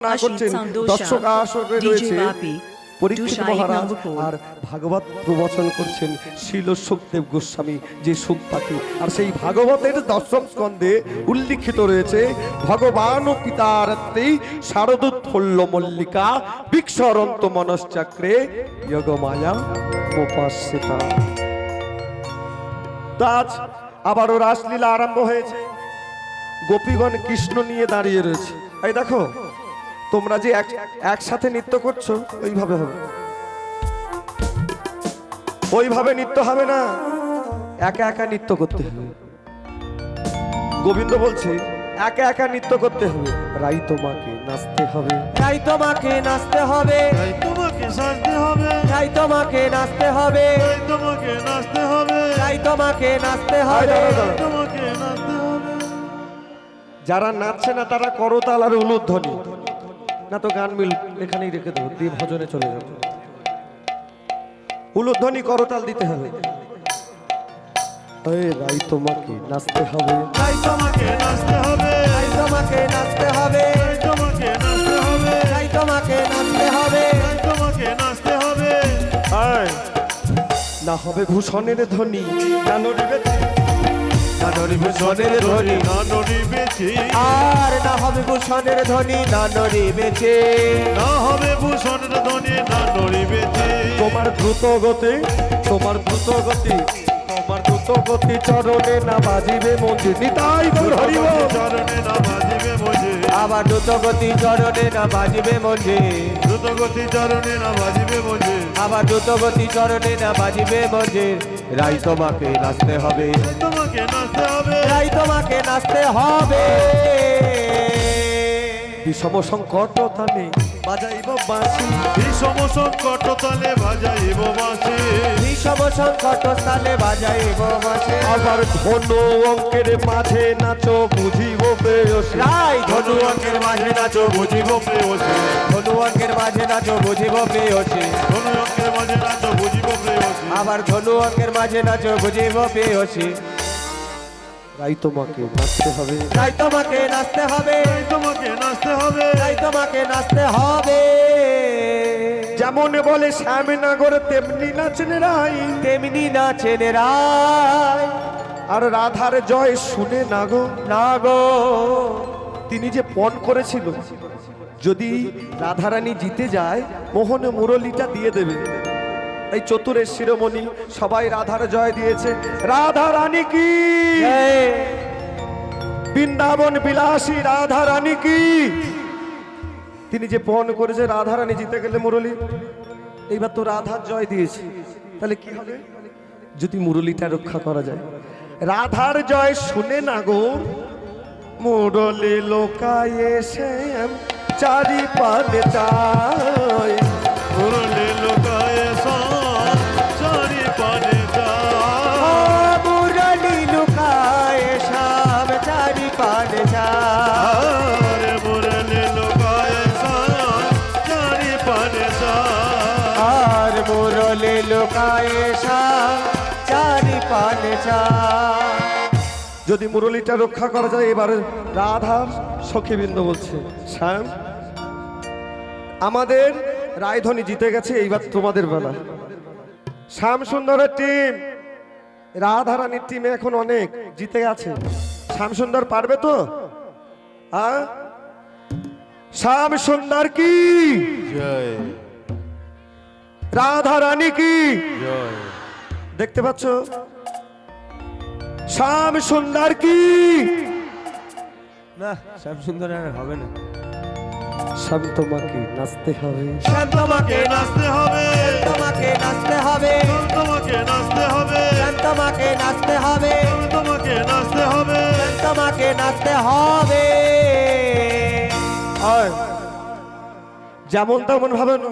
না করছেন দর্শক আসরে রয়েছে পরীক্ষিত মহারাজ আর ভাগবত প্রবচন করছেন শিল সুখদেব গোস্বামী যে সুখ পাখি আর সেই ভাগবতের দশম স্কন্ধে উল্লিখিত রয়েছে ভগবান ও পিতারত্রে শারদোৎফুল্ল মল্লিকা বিক্ষরন্ত মনশ্চক্রে যোগমায়া উপাসিতা। আজ আবারও রাসলীলা আরম্ভ হয়েছে। গোপীগণ কৃষ্ণ নিয়ে দাঁড়িয়ে রয়েছে। এই দেখো তোমরা যে একসাথে নৃত্য করছো ওইভাবে হবে, ওইভাবে নৃত্য হবে না, একা একা নৃত্য করতে হবে। গোবিন্দ বলছে একা একা নৃত্য করতে হবে। রাই তোমাকে নাচতে হবে, রাই তোমাকে নাচতে হবে, রাই তোমাকে সাজতে হবে, রাই তোমাকে নাচতে হবে, রাই তোমাকে নাচতে হবে, রাই তোমাকে নাচতে হবে, রাই তোমাকে নাচতে হবে। যারা নাচছে না তারা করতাল আর উলুধ্বনি, না তো গান মিল এখানেই রেখে দেবো, দিয়ে ভজনে চলে যাবো। উলুধ্বনি করতাল দিতে হবে। রাই তোমাকে নাচতে হবে, রাই তোমাকে নাচতে হবে, রাই তোমাকে নাচতে হবে, রাই তোমাকে নাচতে হবে, রাই তোমাকে নাচতে হবে, রাই তোমাকে নাচতে হবে। না হবে ভূষণের ধ্বনি, না নড়িবে নানরি ভূষণের ধ্বনি, নানরি বেচি, আর না হবে ভূষণের ধ্বনি, নানরি বেচে, না হবে ভূষণের ধ্বনি, নানরি বেচি। তোমার দ্রুত গতি, তোমার দ্রুত গতি, তোমার দ্রুত গতি চরণে না বাজিবে মন্দির। নিতাই গৌর হরি বল। চরণে না বাজিবে মজে, আবার দ্রুতগতি চরণে না বাজিবে মঞ্জে, দ্রুতগতি চরণে না বাজিবে মজে, আবার দ্রুতগতি চরণে না বাজিবে মঞ্জে। রাই তোমাকে নাচতে হবে, রাই তোমাকে নাচতে হবে, রাই তোমাকে নাচতে হবে। বিষম সংকট তানে বাজাইব বাঁশি, বিষম সংকট তালে বাজাইব বাঁশি, বিষম সংকট স্থানে বাজাইব বাঁশি। আবার ধনু অঙ্কের মাঝে নাচো বুঝিব প্রেয়সী। রাই ধনু অঙ্কের মাঝে নাচো বুঝিব প্রেয়সী, ধনু অঙ্কের মাঝে নাচো বুঝিব প্রেয়সী, ধনু অঙ্কের মাঝে নাচো বুঝিব প্রেয়সী। আবার ধনু অঙ্কের মাঝে নাচো বুঝিব প্রেয়সী। রাই তোমাকে নাচতে হবে, রাই তোমাকে নাচতে হবে, রাই তোমাকে নাচতে হবে, রাই তোমাকে নাচতে হবে। যেমন বলে শ্যামনগর তেমনি নাচেন রাই, তেমনি নাচেন রাই, আর রাধার জয় শুনে না গো। না গো তিনি যে পণ করেছিল যদি রাধারানী জিতে যায় মোহন মুরলীটা দিয়ে দেবে। এই চতুরের শিরোমণি সবাই রাধার জয় দিয়েছে। রাধা রানী কি, বৃন্দাবন বিলাসী রাধা রানী কি। তিনি যে পণ করেছে রাধা রানী জিতে গেলে মুরলী, এইবার তো রাধার জয় দিয়েছে, তাহলে কি হবে যদি মুরলীটা রক্ষা করা যায়। রাধার জয় শুনে না গো মুরলী লোকায় এসে চারি পানে যায়। মুরলি লোকায় সান চারি পানে যায়, মুরলি লুকায় সব চারি পানে যায়, আরে মুরলি লোকায় সান চারি পানে যায়। আর মুরলি লুকায় সব চারি পানে যায়। যদি মুরলীটা রক্ষা করা যায়। এবার রাধার সখীবৃন্দ বলছে শ্যাম আমাদের রায়ধনী জিতে গেছে, এইবার তোমাদের বেলা। শ্যাম সুন্দরের টিম রাধারানীর টিমে এখন অনেক জিতে গেছে। শ্যাম সুন্দর পারবে তো? শ্যাম সুন্দর কি, জয় রাধারানী কি, জয়। দেখতে পাচ্ছ? শ্যাম সুন্দর কি। না শ্যাম সুন্দর আর হবে না। শ্যাম তোমাকে নাচতে হবে, শ্যাম তোমাকে নাচতে হবে, তোমাকে নাচতে হবে, তোমাকে নাচতে হবে, শ্যাম তোমাকে নাচতে হবে, তোমাকে নাচতে হবে। তোমাকে নাচতে হবে। যেমন তেমন ভাবে না,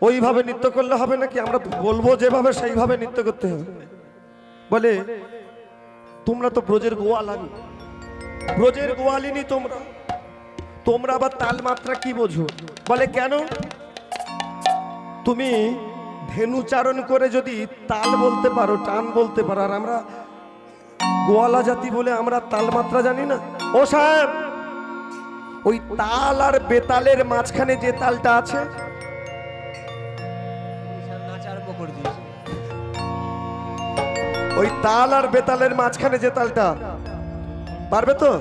ওইভাবে নৃত্য করলে হবে নাকি? আমরা বলবো যেভাবে সেইভাবে নৃত্য করতে হবে। বলে তোমরা তো ব্রজের গোয়ালিনী, ব্রজের গোয়ালিনী তোমরা, তোমরা আবার তাল মাত্রা কি বোঝো? বলে কেন? তুমি ধেনুচারণ করে যদি তাল বলতে পারো, টান বলতে পারো, আর আমরা গোয়ালা জাতি বলে আমরা তাল মাত্রা জানি না। ও সাহেব ওই তাল আর বেতালের মাঝখানে যে তালটা আছে, ওই তাল আর বেতালের মাঝখানে যে তালটা, পারবে তো?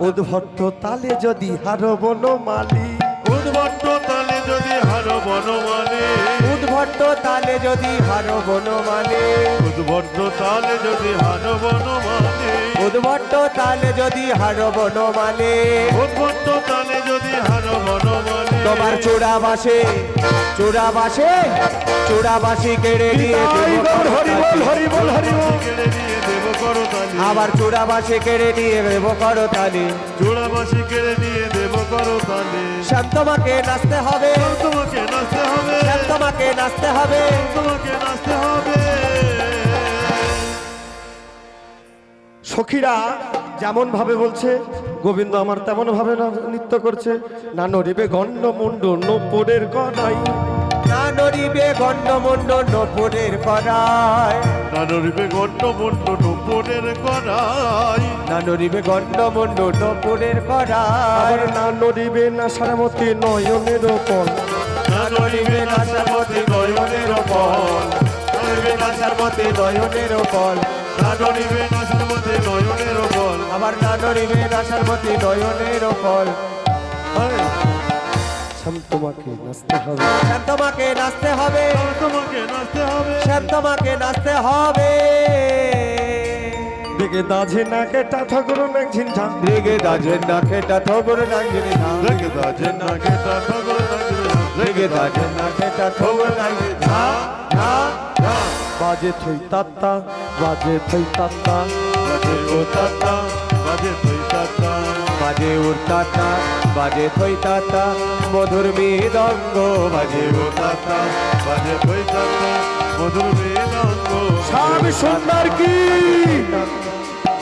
উদ্ভট্ট তালে যদি হার বনমালী, উদ্ভট্ট তালে যদি হারো বনমালে, উদ্ভট্ট তালে যদি হারো বনমালে, উদ্ভট্ট তালে যদি হারো বনমালে, উদ্ভট্ট তালে যদি হারো বনমালে, উদ্ভট্ট তালে যদি হারো বনমালে, তোমার চূড়া বাসে, চূড়া বাসে, চূড়া বাসি কেড়ে নিয়ে হরি দেব বল হরি বল হরি বল হরি বল। কেড়ে নিয়ে দেব করতালি, আবার চূড়া বাসে কেড়ে নিয়ে দেব করতালি। জোড়াবাসি কেড়ে নিয়ে দেব করতালি। শ্যাম তোমাকে নাচতে হবে, তোমাকে নাচতে হবে, শ্যাম তোমাকে নাচতে হবে। তোমাকে নাচতে হবে। সখীরা যেমন ভাবে বলছে, গোবিন্দ আমার তেমন ভাবে নৃত্য করছে। না নড়িবে গণ্ড মুন্ড নপুরের কড়াই, না নড়িবে গণ্ডমুণ্ড নপুরের কড়াই, না নড়িবে গণ্ড মুন্ড নপুরের কড়াই, না নড়িবে গণ্ডমুণ্ড নপুরের কড়াই, আবার না নড়িবে না সারামতি নয়নের ওপর, না নড়িবে না সারমতি নয়নের ওপর, নড়িবে না সারমতি নয়নের ওপর, না নড়িবে না সারমতি নয়নের ওপর। আবার না নড়িবে না সারমতি নয়নের ওপর। শ্যাম তোমাকে নাচতে হবে, শ্যাম তোমাকে নাচতে হবে, তোমাকে নাচতে হবে, শ্যাম তোমাকে নাচতে হবে। দেখে দাঝে না কেটা ঠাকুর নাক ঝিনঝা, রেগে দাজের না খেটা থবর নাঙ্গিনি না, রেগে দাজে না কেটা ঠগর নাচবে, রেগে দাজের না খেটা থবর নাঙ্গিনি না, না, না। বাজে থই তাত্তা, বাজে থই তাত্তা, বাজে ও তাতা, বাজে তুই তাতা, বাজে উড়তাতা, বাজে থইতাতা, মধুর মৃদঙ্গ বাজে ও তাতা, বাজে তুই তাতা, মধুর বেদাঙ্গ, শ্যাম সুন্দর কি।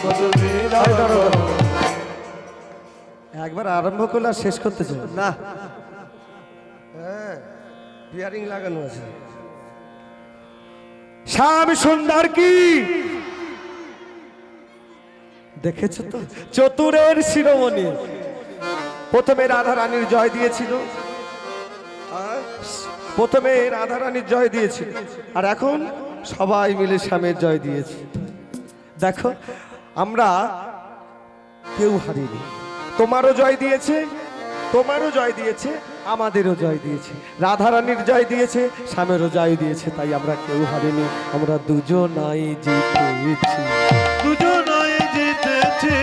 মধুর বেদাঙ্গ। একবার আরম্ভ করলে আর শেষ করতে চাই না। হ্যাঁ, বিয়ারিং লাগানো আছে। শ্যাম সুন্দর কি দেখেছো তো, চতুরের শিরোমণি। প্রথমে রাধা রানীর জয় দিয়েছিল, প্রথমে রাধা রানীর জয় দিয়েছিল, আর এখন সবাই মিলে শ্যামের জয় দিয়েছে। দেখো আমরা কেউ হারিনি, তোমারও জয় দিয়েছে, তোমারও জয় দিয়েছে, আমাদেরও জয় দিয়েছে, রাধা রানীর জয় দিয়েছে, শ্যামেরও জয় দিয়েছে। তাই আমরা কেউ হারিনি, আমরা দুজনাই জিতেছি, দুজনাই জিতেছি,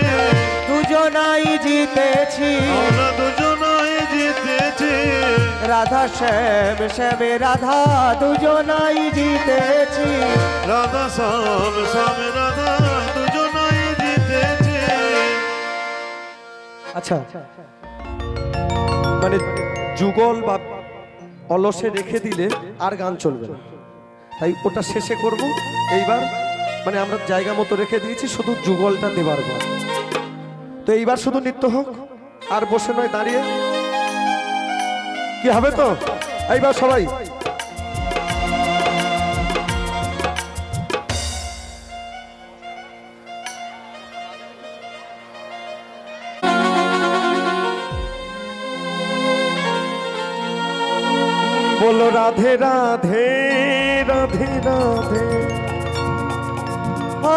দুজনাই জিতেছি, আমরা দুজনাই জিতেছি, রাধা শ্যাম, শ্যামে রাধা, দুজনাই জিতেছি। রাধা শ্যাম, শ্যাম রাধা, দুজনাই জিতেছি। আচ্ছা মানে যুগল বা অলসে রেখে দিলে আর গান চলবে না, তাই ওটা শেষে করব। এইবার মানে আমরা জায়গা মতো রেখে দিয়েছি, শুধু যুগলটা দেবার পর। তো এইবার শুধু নৃত্য হোক, আর বসে নয় দাঁড়িয়ে। কি হবে তো? এইবার সবাই बोलो राधे राधे राधे राधे। ও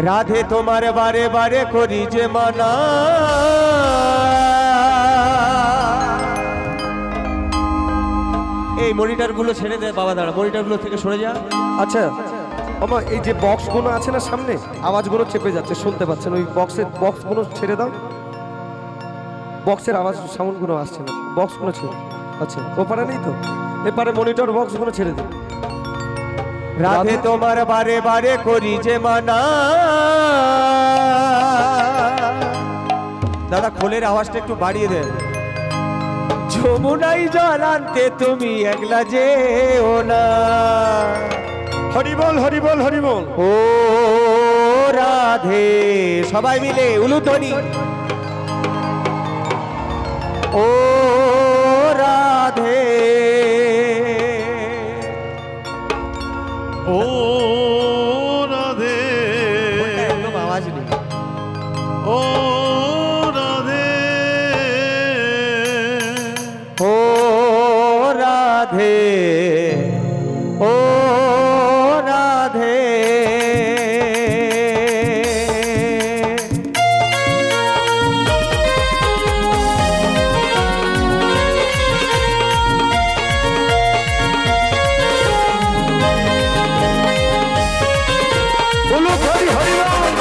রাধে তোমার বারে বারে করি যে মানা, এই মনিটর গুলো ছেড়ে দে বাবা, দাঁড়া, মনিটর গুলো থেকে সরে যা। আচ্ছা মামা, এই যে বক্সগুলো আছে না সামনে, আওয়াজগুলো চেপে যাচ্ছে, শুনতে পাচ্ছেন? ওই বক্সগুলো ছেড়ে দাও, বক্সের আওয়াজ সাউন্ডগুলো আসছে না, বক্সগুলো ছেড়ে। আচ্ছা ওপারে নেই তো, এপারে মনিটর বক্সগুলো ছেড়ে দিন। রাধে তোমার বারে বারে করি যে মানা। দাদা খোলের আওয়াজটা একটু বাড়িয়ে দেন। যমুনাই জল আনতে তুমি একলা যেও না, হরি বল হরি বল হরি বল। ও রাধে, সবাই মিলে উলুধ্বনি। ও রাধে, ও বাজনি। ও রাধে ও রাধে, ও রাধে, বলো হরি হরি বল।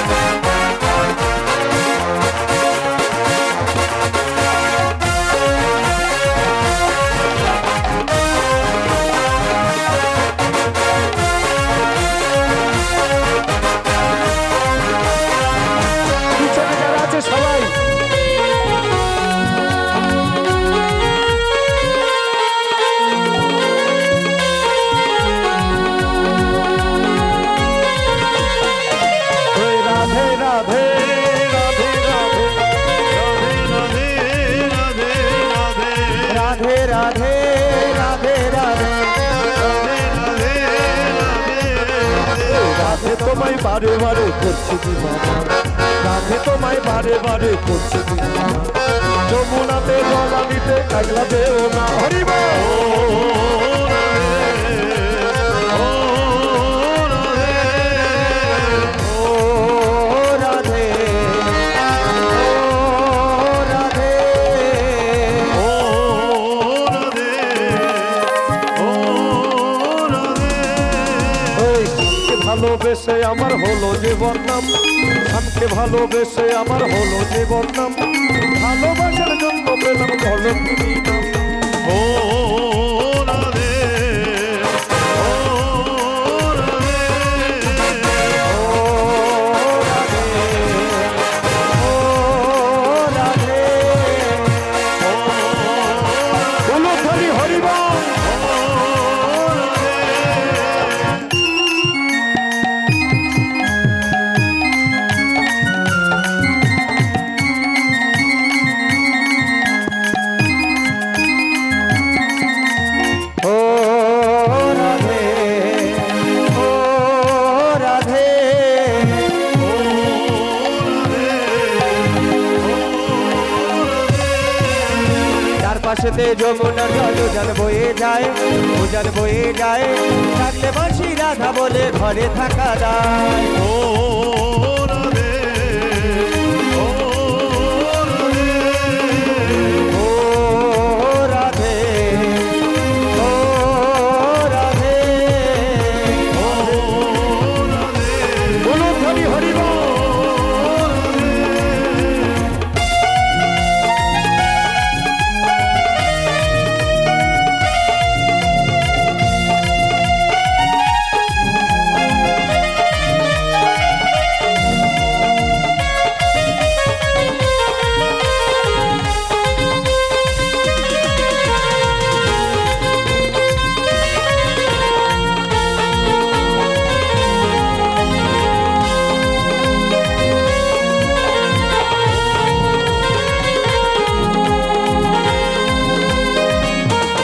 পিছনে যারা আছে সবাই ওই রাধে রাধে রাধে রাধে রাধে রাধে রাধে রাধে রাধে, রাধে রাধে, রাধে তোমায় বারে বারে করছে দিবানা, রাধে তোমায় বারে বারে করছে দিবানা, যমুনাতে জলা দিতে একলা দেও না। হরি বল। ও রাধে, ও রাধে, ওই শানকে ভালোবেসে আমার হলো জীবন নাম, শানকে ভালোবেসে আমার হলো জীবন নাম, ভালোবাসার জন্য পেলাম কলম নাম। ও রাধে ও রাধে ও রাধে, ও রাধে, বলো হরি হরি বল। ও রাধে, ও রাধে, তার পাশেতে যমুনার জল উজান বয়ে যায়, উজান বয়ে যায়, থাকলে বাঁশি রাধা বলে ঘরে থাকা যায়। ও রাধে ও রাধে ও রাধে, ও রাধে, বলো হরি হরি বল।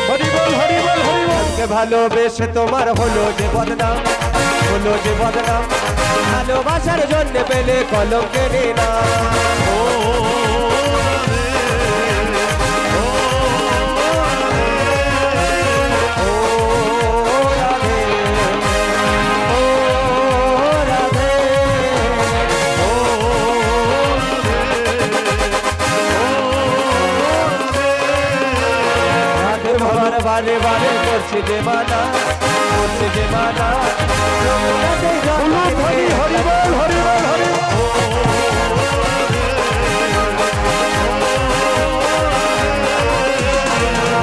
হরি বল হরি বল হরি বল। কে ভালোবেসে তোমার হলো যে বদনাম, হলো যে বদনাম, ভালোবাসার জন্য পেলে কলঙ্কের নাম। ও রাধে ও ও রাধে, ও রাধে, রাধে ভবার বারে বারে করছি যে মানা, করছি যে মানা, যমুনাতে জল বলো হরি হরি বল হরি বল হরি বল।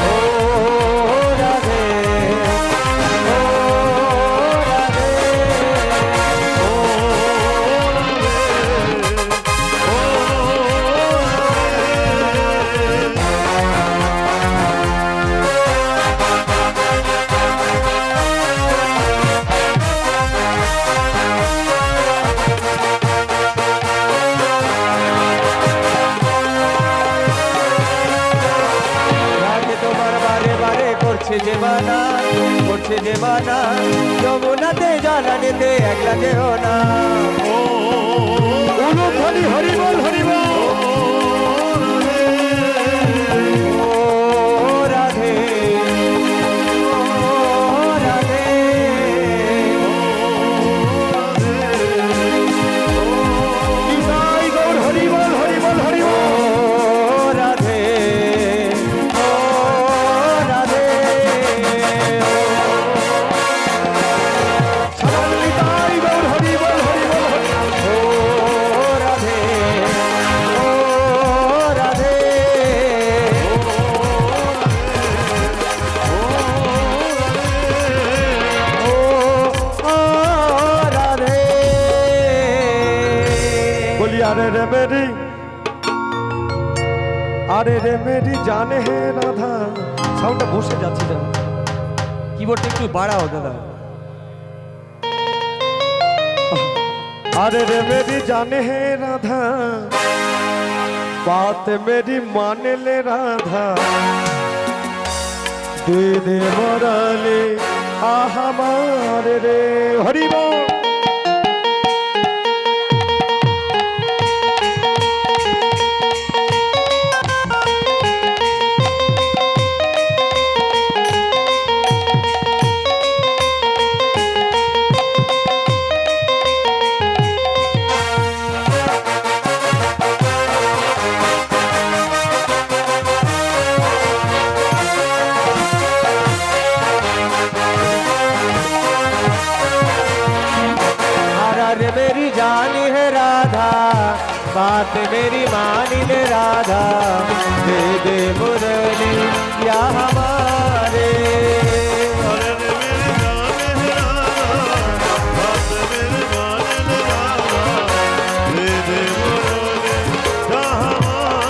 ও রাধে, ও রাধে, করছে যে মানা, করছে যে মানা, যমুনাতে জল আনিতে একলা যেও না। ও बोली अरे रे मेरी जाने है राधा साउंडটা বসে যাচ্ছে জানো কিবোর্ডটা একটু বাড়াও দাদা अरे रे मेरी जाने है राधा बात मेरी मान ले राधा दे दे मरले हमारे रे हरि बोल मेरी जानी है राधा बात मेरी मानी ले राधा दे दे मुरली या हमारे अरे रे मेरी जान है राधा बात मेरी मान ले राधा दे दे मुरली या हमारे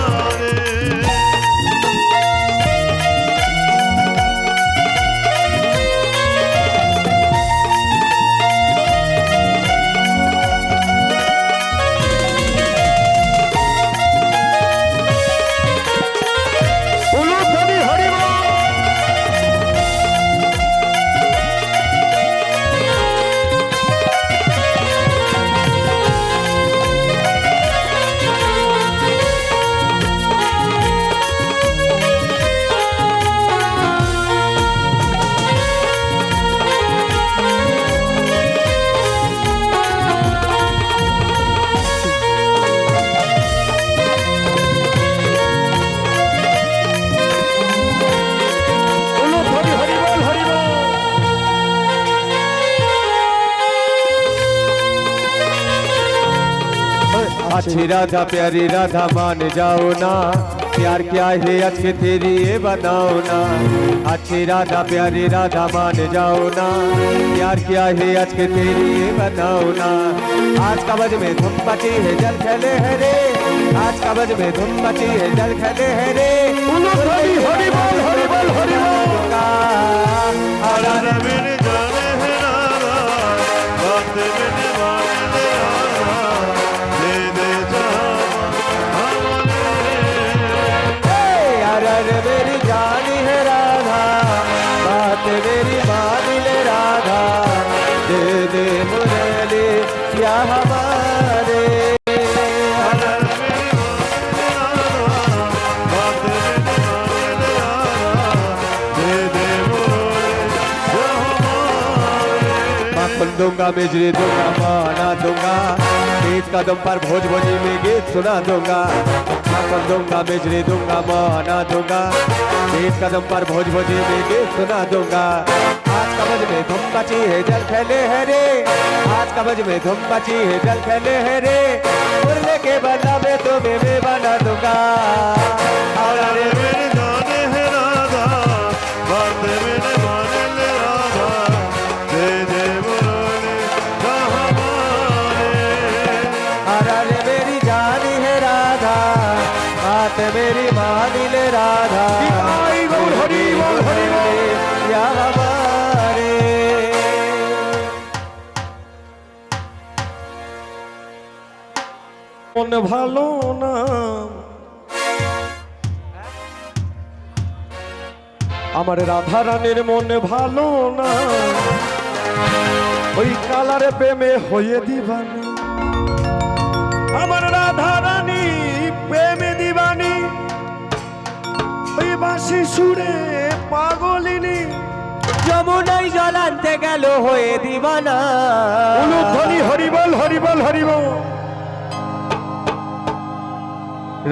अच्छी राधा प्यारी राधा मान जाओ ना प्यार क्या है आज के तेरी ये बनाओ ना अच्छी राधा प्यारी राधा मान जाओ ना प्यार क्या है आज के तेरी ये बनाओ ना आज का बज में धूम मची है जल खेले है रे आज का बज में धूम मची है जल खेले है रे हरि बोल हरि बोल हरि बोल अरे मेरी जान है राधा बात मेरी मान ले राधा दे दे अरे मेरी जानी है राधा बात मेरी मानी ले राधा दे दे मुरली या हमारे अरे मेरी जान है राधा बात मेरी मान ले राधा दे दे मुरली या हमारे माखन दूंगा बिजली दूंगा माना दूंगा तेज कदम पर भोज भोजी में गीत सुना दूंगा माखन दूंगा बिजली दूंगा माना दूंगा तेज कदम पर भोज भोजी में गीत सुना दूंगा आज का बज में धूम मची है जल खेले है रे आज का बज में धूम मची है जल खेले है रे मुरले के बदला में तुम्हें मैं बना दूंगा अरे मेरी जान है राधा बात मेरी मान ले राधा दे दे मुरली या हमारे अरे मेरी जानी है राधा बात मेरी मानी ले राधा हरि बोल हरि बोल या हमारे মন ভালো না আমার রাধা রানীর মন ভালো না ওই কালার প্রেমে হয়ে দিবানি আমার রাধা রানী প্রেমে দিবানি ওই বাঁশি সুরে পাগলিনী যমুনাই জল আনতে গেল হয়ে দিবানা ধ্বনি হরিবল হরিবল হরিবল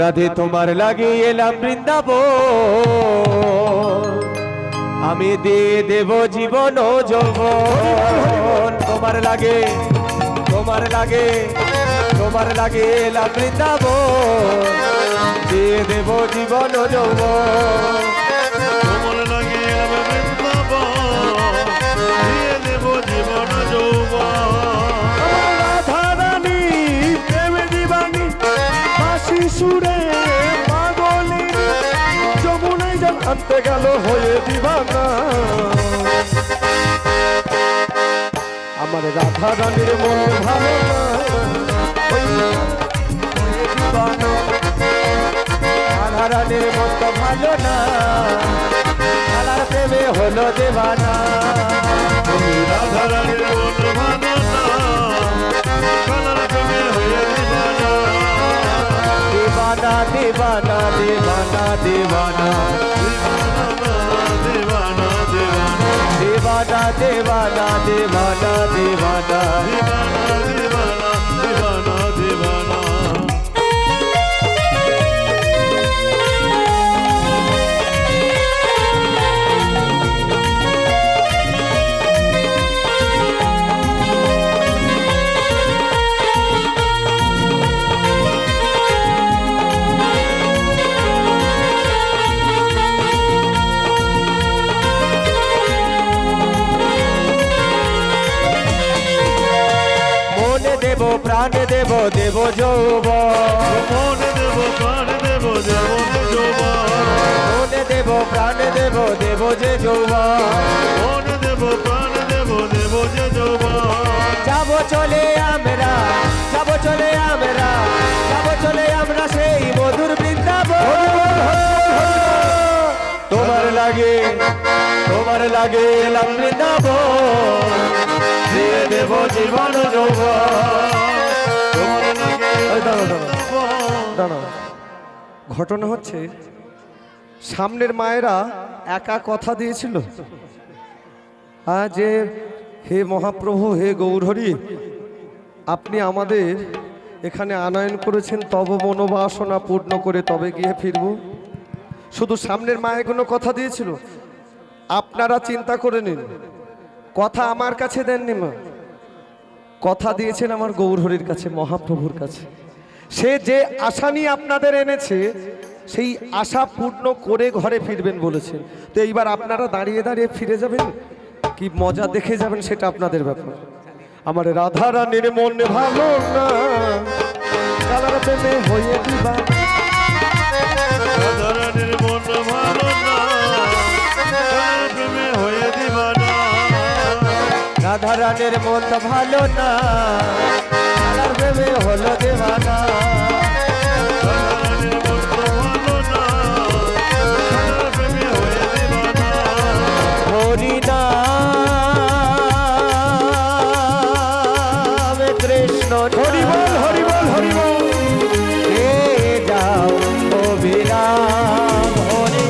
রাধে তোমার লাগে এলাম বৃন্দাবন আমি দিয়ে দেব জীবন ও যৌবন তোমার লাগে তোমার লাগে তোমার লাগে এলাম বৃন্দাবন দিয়ে দেব জীবন ও যৌবন তোমার লাগে আমি বৃন্দাবন দিয়ে দেব জীবন যৌবন রাধা রানী প্রেমে দিবানি জিতে গেল হয়ে দিবানা। আমার রাধা রানীর মন ভালো না, হয়ে দিবানা। রাধা রানীর মন তো ভালো না, কালার প্রেমে হলো দেবানা। রাধা রানীর মন ভালো না, কালার প্রেমে হয়ে দিবানা। দেবানা দেবানা দেবানা দেবানা দিবানা দিবানা দেবানা দেবানা দেবানা দেবানা। দিবানা দিবানা দিবানা দিবানা। মনে দেব প্রাণ দেব দেব যৌবন। মনে দেব প্রাণ দেব দেব যৌবন। মনে দেব প্রাণ দেব দেব যে যৌবন। মনে দেব প্রাণ দেব দেব যে যৌবন। যাব চলে আমরা, যাব চলে আমরা, যাব চলে আমরা সেই মধুর বৃন্দাবন। তোমার লাগে, তোমার লাগে এলাম বৃন্দাবন, দিয়ে দেব জীবন যৌবন। তোমার লাগে এই দাঁড়াও, দাঁড়াও। ঘটনা হচ্ছে সামনের মায়েরা একা কথা দিয়েছিল যে হে মহাপ্রভু, হে গৌরহরি, আপনি আমাদের এখানে আনয়ন করেছেন, তব মনোবাসনা পূর্ণ করে তবে গিয়ে ফিরব। শুধু সামনের মায়েগুলো কথা দিয়েছিল। আপনারা চিন্তা করে নিন, কথা আমার কাছে দেননি মা, কথা দিয়েছেন আমার গৌরহরির কাছে, মহাপ্রভুর কাছে। সে যে আশা নিয়ে আপনাদের এনেছে সেই আশা পূর্ণ করে ঘরে ফিরবেন বলেছেন। তো এইবার আপনারা দাঁড়িয়ে দাঁড়িয়ে ফিরে যাবেন, কি মজা দেখে যাবেন সেটা আপনাদের ব্যাপার। আমার রাধা রানীর মন ভালো না, কালার প্রেমে হয়ে দিবা। রাধা রানীর মন ভালো না, কালার প্রেমে হয়ে দিবানা। রাধা রানীর মন তো ভালো না, কালার প্রেমে হলো দেবানা। রাধা রানীর মন ভালো না, কালার প্রেমে হয়ে দিবানা। হরি নাম কৃষ্ণ হরি বল, হরি বল, হরি বল। হে যাও অবিরাম। হরি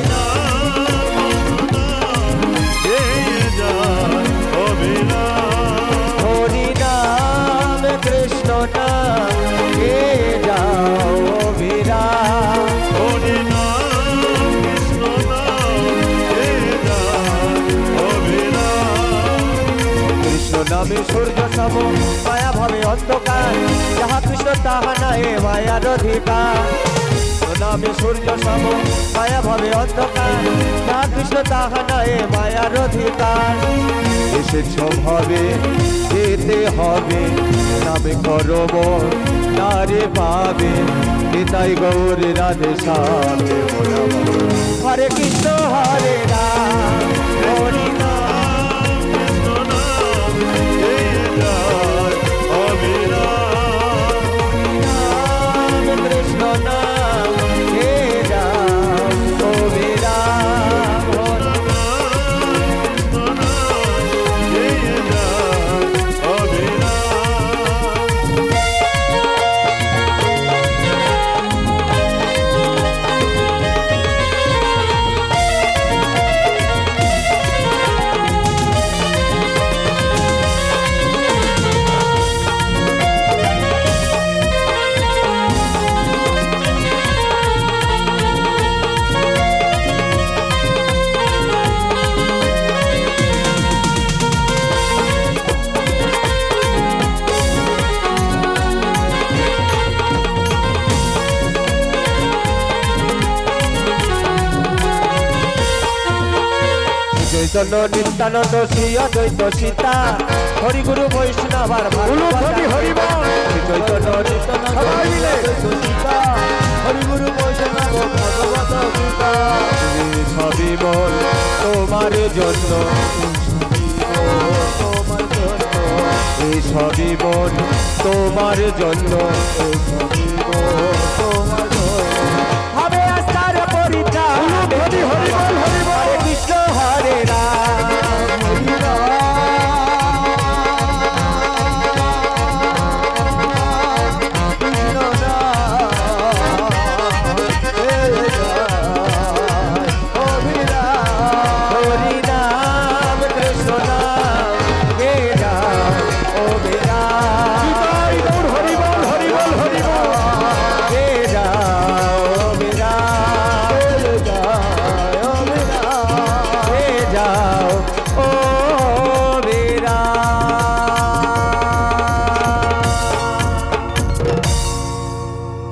হরি নাম কৃষ্ণ নাম, হে যাও অবিরাম। কৃষ্ণ নামে সূর্য সম, মায়া ভাবে অন্ধকার, যাহা কৃষ্ণ তাহা নাই মায়ার অধিকার। কৃষ্ণ নামে সূর্য সম, মায়া ভাবে অন্ধকার, যাহা কৃষ্ণ তাহা নাই মায়ার অধিকার। এসেছ ভাবে যেতে হবে, নামে করব নারে পাবে, নিতাই গৌর রাধে সাথে হরে কৃষ্ণ হরে রাম, হরি নাম কৃষ্ণ নাম, হে রাম অবিরাম। চৈতন্য নিত্যানন্দ শ্রী অদ্বৈত সীতা, হরি গুরু বৈষ্ণবার হরি হরি বল। চৈতন্য নিত্যানন্দ সবাই মিলে। অদ্বৈত সীতা, হরি গুরু বৈষ্ণব ভগবত গীতা। সবই জন্য এই সবই মন তোমার জন্য তোমার জন্য